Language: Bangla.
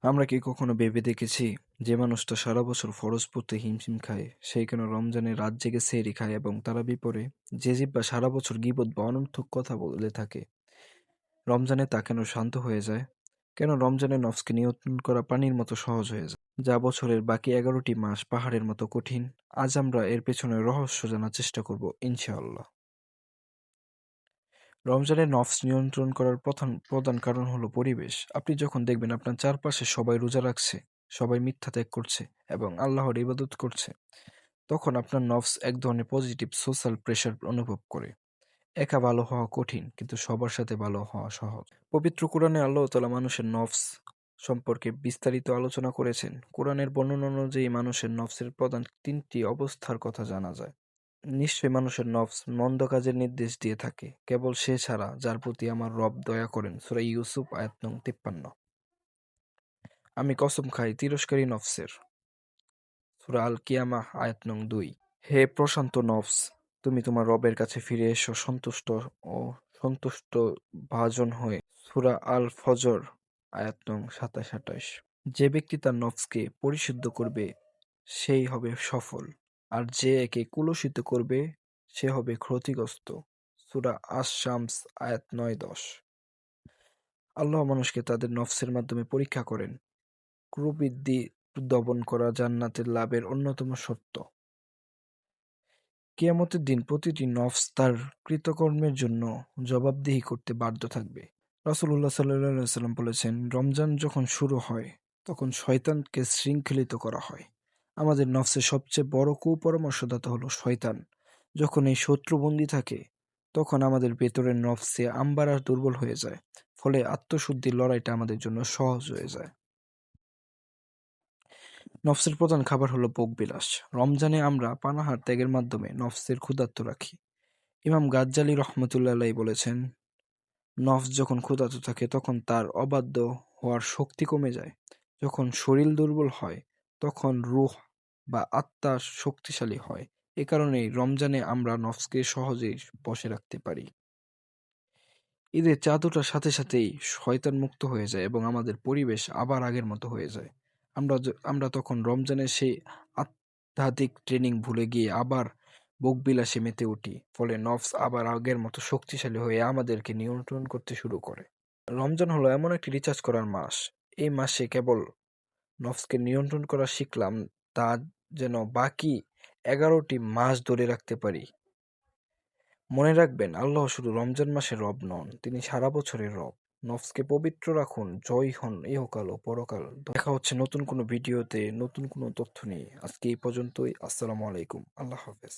আমরা কি কখনো ভেবে দেখেছি যে মানুষটা সারা বছর ফরজ পড়তে হিমশিম খায় সেই কেন রমজানে রাত জেগে সেহরি খায় এবং তারা বিপরে যে জিহ্বা সারা বছর গীবত বা অনর্থক কথা বলে থাকে রমজানে তা কেন শান্ত হয়ে যায়? কেন রমজানে নফসকে নিয়ন্ত্রণ করা পানির মতো সহজ হয়ে যায়, যা বছরের বাকি 11টি মাস পাহাড়ের মতো কঠিন? আজ আমরা এর পেছনে রহস্য জানার চেষ্টা করব ইনশাআল্লাহ। রমজানে নফস নিয়ন্ত্রণ করার প্রধান প্রধান কারণ হলো পরিবেশ। আপনি যখন দেখবেন আপনার চারপাশে সবাই রোজা রাখছে, সবাই মিথ্যা ত্যাগ করছে এবং আল্লাহর ইবাদত করছে, তখন আপনার নফস এক ধরনের পজিটিভ সোশ্যাল প্রেশার অনুভব করে। একা ভালো হওয়া কঠিন, কিন্তু সবার সাথে ভালো হওয়া সহজ। পবিত্র কোরআনে আল্লাহ তাআলা মানুষের নফস সম্পর্কে বিস্তারিত আলোচনা করেছেন। কোরআনের বর্ণনা অনুযায়ী মানুষের নফসের প্রধান তিনটি অবস্থার কথা জানা যায়। নিশ্চয়ই মানুষের নফস মন্দ কাজের নির্দেশ দিয়ে থাকে, কেবল সে ছাড়া যার প্রতি আমার রব দয়া করেন। সূরা ইউসুফ আয়াত নং 53। আমি কসম খাই তিরস্কারী নফসের। সূরা আল কিয়ামাহ আয়াত নং 2। হে প্রশান্ত নফস, তুমি তোমার রবের কাছে ফিরে এসো সন্তুষ্ট ও সন্তুষ্ট ভাজন হয়ে। সূরা আল ফজর আয়াত নং 27-28। যে ব্যক্তি তার নফসকে পরিশুদ্ধ করবে সেই হবে সফল, আর যে একে কুলসিত করবে সে হবে ক্ষতিগ্রস্ত। সূরা আশ-শামস আয়াত 9-10। আল্লাহ মানুষকে তাদের নফসের মাধ্যমে পরীক্ষা করেন। ক্রুবৃদ্ধি দমন করা জান্নাতের লাভের অন্যতম শর্ত। কিয়ামতের দিন প্রতিটি নফস তার কৃতকর্মের জন্য জবাবদিহি করতে বাধ্য থাকবে। রাসূলুল্লাহ সাল্লাল্লাহু আলাইহি ওয়াসাল্লাম বলেছেন, রমজান যখন শুরু হয় তখন শয়তানকে শৃঙ্খলিত করা হয়। আমাদের নফসের সবচেয়ে বড় কুপরামর্শদাতা হলো শয়তান। যখন এই শত্রু বন্দী থাকে তখন আমাদের ভেতরের নফসে আমবার আর দুর্বল হয়ে যায়, ফলে আত্মশুদ্ধির লড়াইটা আমাদের জন্য সহজ হয়ে যায়। নফসের প্রধান খাবার হলো ভোগবিলাস। রমজানে আমরা পানাহার ত্যাগের মাধ্যমে নফসের ক্ষুধার্ত রাখি। ইমাম গাজ্জালী রহমতুল্লাহ আলাইহি বলেছেন, নফস যখন ক্ষুধার্ত থাকে তখন তার অবাধ্য হওয়ার শক্তি কমে যায়। যখন শরীর দুর্বল হয় তখন রূহ বা আত্মা শক্তিশালী হয়। এ কারণেই রমজানে আমরা নফসকে সহজেই বশে রাখতে পারি। ঈদের চাঁদ ওঠার সাথে সাথেই শয়তান মুক্ত হয়ে যায় এবং আমাদের পরিবেশ আবার আগের মতো হয়ে যায়। আমরা তখন রমজানের সেই আধ্যাত্মিক ট্রেনিং ভুলে গিয়ে আবার ভোগবিলাসে মেতে উঠি। ফলে নফস আবার আগের মতো শক্তিশালী হয়ে আমাদেরকে নিয়ন্ত্রণ করতে শুরু করে। রমজান হলো এমন একটি রিচার্জ করার মাস। এই মাসে কেবল নফসকে নিয়ন্ত্রণ করা শিখলাম, তা যেন বাকি 11টি মাস ধরে রাখতে পারি। মনে রাখবেন, আল্লাহ শুধু রমজান মাসের রব নন, তিনি সারা বছরের রব। নফসকে পবিত্র রাখুন, জয় হন ইহকাল ও পরকাল। দেখা হচ্ছে নতুন কোনো ভিডিওতে নতুন কোনো তথ্য নিয়ে। আজকে এই পর্যন্তই। আসসালামু আলাইকুম। আল্লাহ হাফেজ।